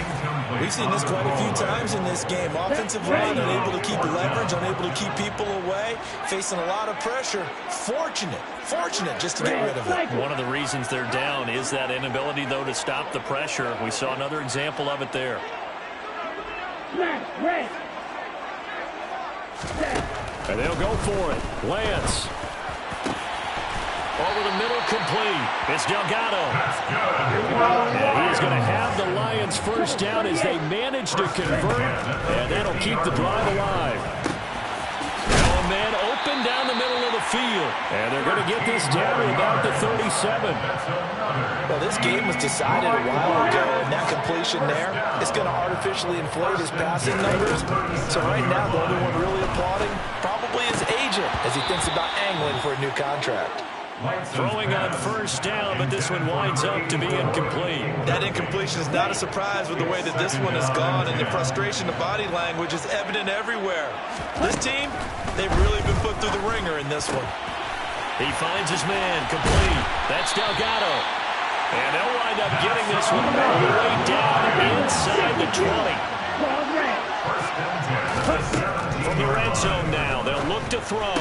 We've seen this quite a few times in this game. Offensive line unable to keep leverage, unable to keep people away, facing a lot of pressure. Fortunate just to get rid of it. One of the reasons they're down is that inability, though, to stop the pressure. We saw another example of it there. And they'll go for it. Lance. Over the middle, complete. It's Delgado. And he is going to have the Lions first down as they manage to convert, and that'll keep the drive alive. Now a man open down the middle of the field, and they're going to get this down to about the 37. Well, this game was decided a while ago, and that completion there is going to artificially inflate his passing numbers. So right now, the only one really applauding probably his agent as he thinks about angling for a new contract. Throwing on first down, but this one winds up to be incomplete. That incompletion is not a surprise with the way that this one has gone, and the frustration of body language is evident everywhere. This team, they've really been put through the ringer in this one. He finds his man, complete. That's Delgado. And they'll wind up getting this one all the way down inside the 20. From the red zone now, they'll look to throw.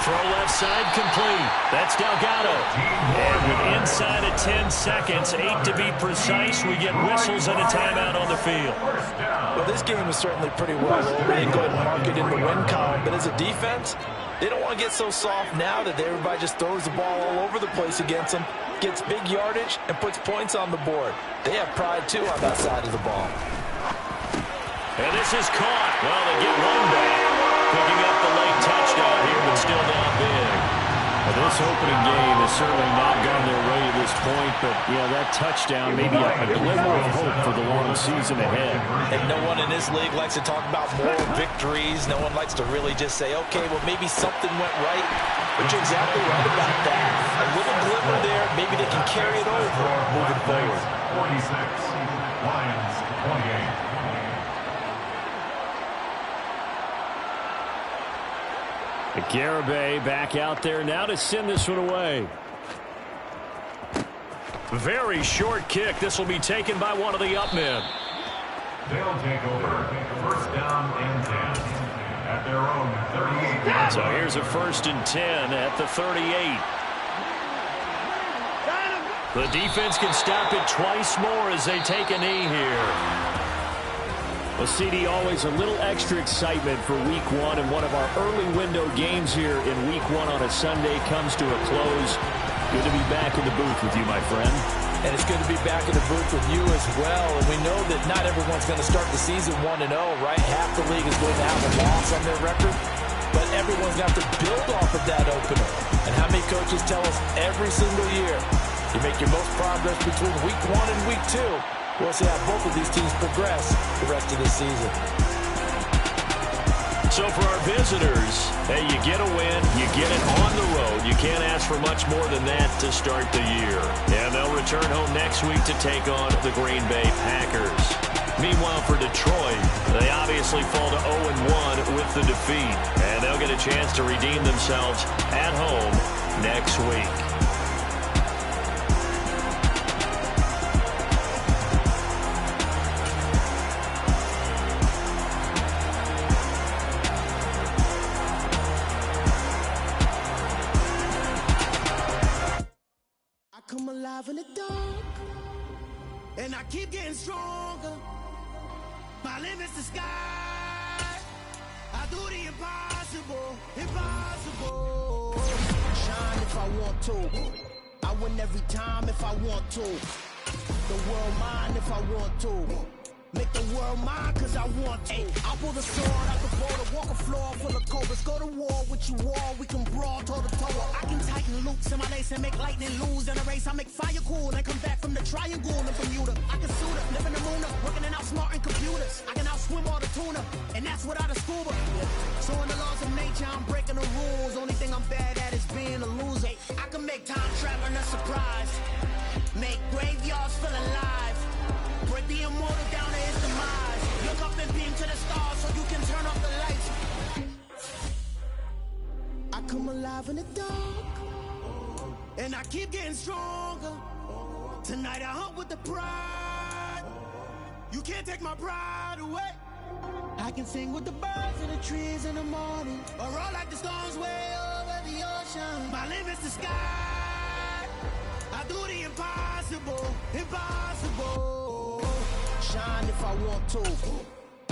Throw left side, complete. That's Delgado. And with inside of 10 seconds, 8 to be precise, we get whistles and a timeout on the field. Well, this game is certainly pretty well over. They can go ahead and mark it in the win column. But as a defense, they don't want to get so soft now that everybody just throws the ball all over the place against them, gets big yardage, and puts points on the board. They have pride, too, on that side of the ball. And this is caught. Well, they get one back. Picking up the late touchdown here, but still down big. Well, this opening game has certainly not gone their way at this point, but, yeah, that touchdown may be a glimmer of hope for the long season ahead. And no one in this league likes to talk about moral victories. No one likes to really just say, okay, well, maybe something went right. But you're exactly right about that. A little glimmer there. Maybe they can carry it over moving forward. 46, Lions 28. Garibay back out there now to send this one away. Very short kick. This will be taken by one of the up men. They'll take over. First down and 10 at their own 38. So here's a 1st and 10 at the 38. The defense can stop it twice more as they take a knee here. Well, CD, always a little extra excitement for Week 1, and one of our early window games here in Week 1 on a Sunday comes to a close. Good to be back in the booth with you, my friend. And it's good to be back in the booth with you as well. And we know that not everyone's going to start the season 1-0, right? Half the league is going to have a loss on their record. But everyone's got to build off of that opener. And how many coaches tell us every single year, you make your most progress between Week 1 and Week 2. We'll see how both of these teams progress the rest of this season. So for our visitors, hey, you get a win, you get it on the road. You can't ask for much more than that to start the year. And they'll return home next week to take on the Green Bay Packers. Meanwhile, for Detroit, they obviously fall to 0-1 with the defeat. And they'll get a chance to redeem themselves at home next week. Come alive in the dark, and I keep getting stronger. My limit's the sky. I do the impossible, impossible. Shine if I want to. I win every time if I want to. The world mine if I want to. Make the world mine cause I want to. I pull the sword out the border, walk a floor full of cobras. Go to war with you all, we can brawl toe to toe. I can tighten loops in my lace and make lightning lose in a race. I make fire cool and come back from the triangle in Bermuda. I can suit up, live in the moon up, working and outsmarting computers. I can outswim all the tuna, and that's without a scuba. So in the laws of nature, I'm breaking the rules. Only thing I'm bad at is being a loser. I can make time traveling a surprise, make graveyards feel alive. Break the immortal down to his demise. Look up and beam to the stars so you can turn off the lights. I come alive in the dark, and I keep getting stronger. Tonight I hunt with the pride. You can't take my pride away. I can sing with the birds and the trees in the morning, or roll like the storms way over the ocean. My limit's the sky. I do the impossible, impossible. Shine if I want to.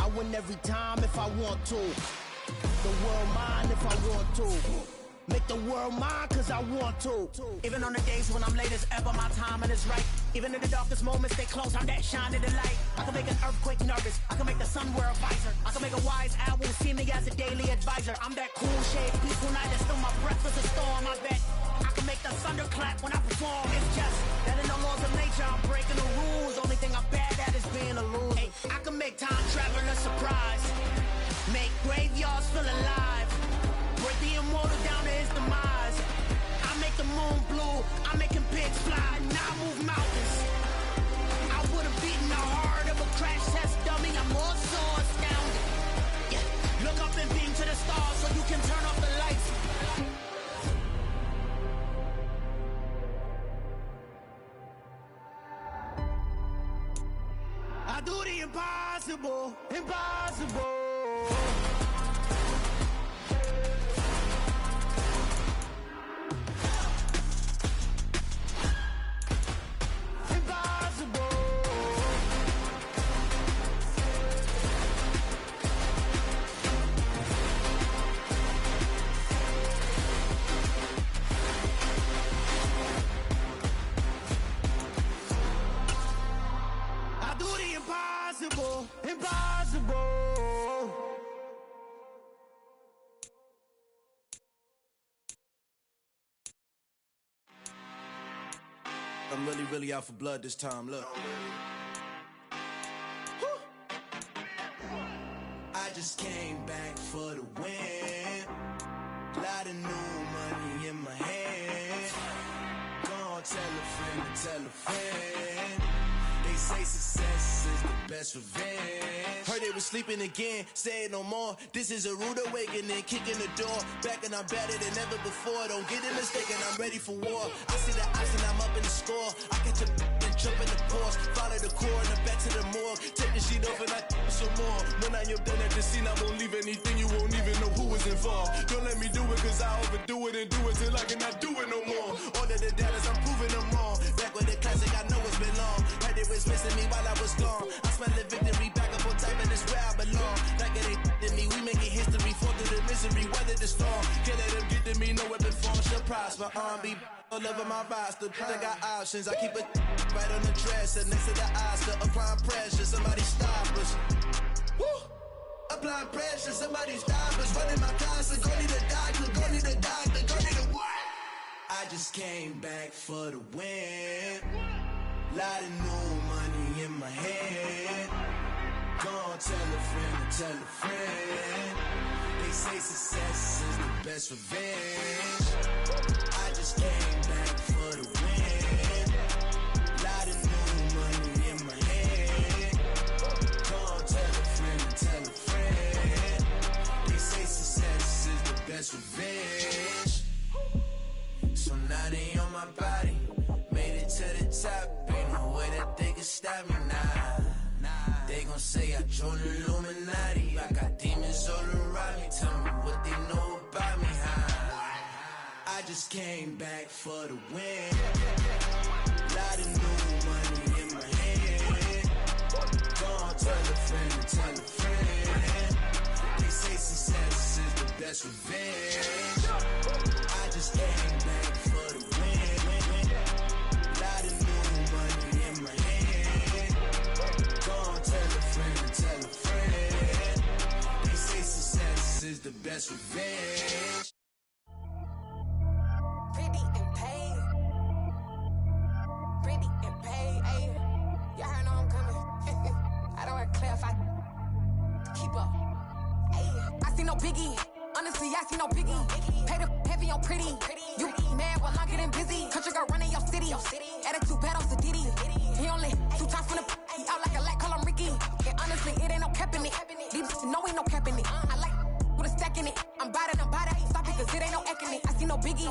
I win every time if I want to. The world mine if I want to. Make the world mine cause I want to. Even on the days when I'm late as ever, my timing is right. Even in the darkest moments, stay close, I'm that shining the light. I can make an earthquake nervous, I can make the sun wear a visor. I can make a wise owl see me as a daily advisor. I'm that cool shade, peaceful night that's still my breath is a storm, I bet. I can make the thunder clap when I perform. It's just that in the laws of nature, I'm breaking the rules. Only thing I'm bad at is being a loser. Hey, I can make time traveling a surprise, make graveyards feel alive. Break the immortal down to his demise. I make the moon blue, I'm making pigs fly. Now I move mountains. I would have beaten the heart of a crash test dummy. I'm more so astounded. Yeah. Look up and beam to the stars so you can turn off the lights. I do the impossible, impossible. Impossible. I'm really out for blood this time, look. I just came back for the win. Lot of new money in my hand. Gonna tell a friend to tell a friend. They say success is the best revenge. Heard they was sleeping again, say it no more. This is a rude awakening, kicking the door. Back and I'm better than ever before. Don't get it mistaken, I'm ready for war. I see the ice and I'm up in the score. I catch a and jump in the course. Follow the core and I'm back to the morgue. Take the sheet off and I some more. When I am done at the scene, I won't leave anything. You won't even know who was involved. Don't let me do it cause I overdo it and do it till I cannot do it no more. All of the doubters, I'm proving them wrong. Back with the classic, I know it's been long. Right, they was missing me while I was gone. I smell the victory, back up on time and it's where I belong. Like it ain't to me, we making history. Fall through the misery, weather the storm. Can't let them get to me, no weapon form shall prosper. R&B all over my roster, I got options. I keep it right on the dresser, next to the Oscar. Applying pressure, somebody stop us. Woo! Applying pressure, somebody stop us. Running my concert, go need a doctor, go need a doctor, go need a what? I just came back for the win. Lot of new money in my hand. Gonna tell a friend to tell a friend. They say success is the best revenge. I just came back for the win. Lot of new money in my hand. so now they on my body. Made it to the top, ain't no way that they can stop me now. They gon' say I joined the Illuminati. I got demons all around me, tell me what they know about me, huh? I just came back for the win. Lot of new money in my hand. Gon' tell a friend, tell a friend. They say success is the best revenge. I just came back for the win. Lot of new money in my hand. Gon' tell a friend. They say success is the best revenge. Pretty and paid. Pretty and paid. Ayy, y'all heard know I'm coming. I don't want to clarify. Keep up. Ayy, I see no biggie. Honestly, I see no biggie. Pay the heavy on pretty. You mad while I'm getting busy. Country girl running your city. Attitude bad on Sadiddy. He only 2 times from the he out like a light, call him Ricky. And honestly, it ain't no cap in it. These no ain't no cap in it. I like with a stack in it. I'm bout it. Stop it, cause it ain't no eck in it. I see no biggie.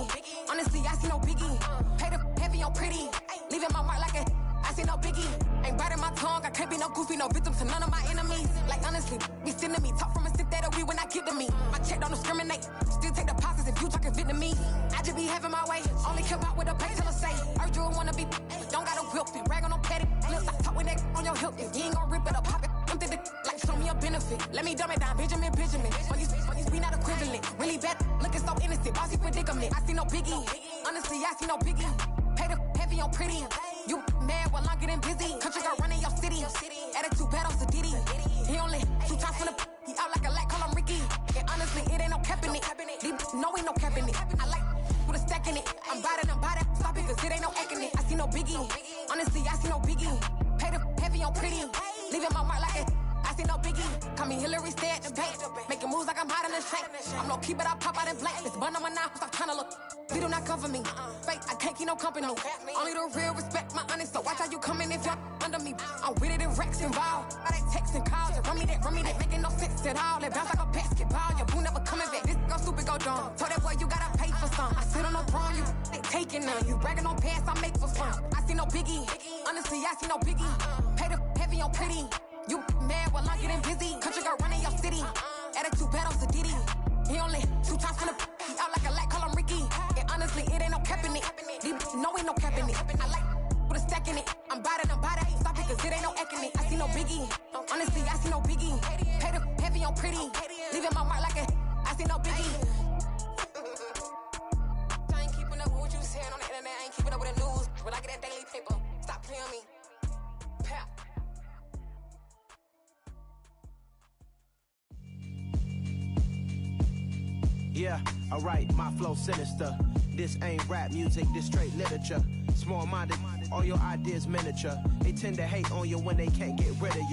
Honestly, I see no biggie. Pay the heavy on pretty. Leaving my mark like a I see no biggie. Ain't biting my tongue. I can't be no goofy, no victim to none of my enemies. Like honestly, be sending me talk from a sip that we when I get to me. My check don't discriminate. Still take deposits if you talking Vietnamese. I just be having my way. Only care about what the pay till I say. Urge you wanna be. Don't gotta whip it. Rag on no petty. Flips. I talk with that on your hip. If you ain't gon' rip it or pop it. Empty the like show me a benefit. Let me dumb it down. Benjamin. When we not equivalent. Really bad. Looking so innocent. Bossy predicament. I see no biggie. Honestly, I see no biggie. Pay the heavy on pretty. You mad while I'm getting busy. Country girl running your city. Attitude bad on Sadiddy. He only 2 times from the he out like a light, call him Ricky. And honestly, it ain't no cap in it. No ain't no cap in it. I like with a stack in it. I'm bout it. Stop it, cause it ain't no eck in it. I see no biggie. Honestly, I see no biggie. Pay the heavy on pretty. Leaving my mark like it. I see no biggie. Call me Hillary, stay at the bank. Making moves like I'm hot in the shank. I'm no keep it, I pop out in blank. This bun on my knife, stop trying to look. They do not cover me. Fake, I can't keep no company. Only the real respect my honest. So watch how you coming if you're under me. I'm with it in Rex involved. All that text and calls. Run me that. Making no sense at all. It bounce like a basketball. Your boo never coming back. This go stupid, go dumb. Told that boy you gotta pay for some. I sit on no throne, you ain't taking none. You bragging on pants, I make for fun. I see no biggie. Honestly, I see no biggie. Pay the heavy on pretty. You mad while I'm getting busy. Country girl running your city. Attitude bad on Sadiddy. He only 2 times from the he out like a light, call him Ricky. And honestly, it ain't no cap in it. No ain't no cap in it. I like with a stack in it. I'm bout it. Stop it, cause it ain't no eck in it. I see no biggie. Honestly, I see no biggie. Pay the heavy on pretty. Leaving my mark like a I see no biggie. I ain't keeping up with what you saying on the internet. I ain't keeping up with the news. But I get that daily paper. Stop playing me. Pap. Yeah, alright, my flow sinister. This ain't rap music, this straight literature. Small-minded, all your ideas miniature. They tend to hate on you when they can't get rid of you.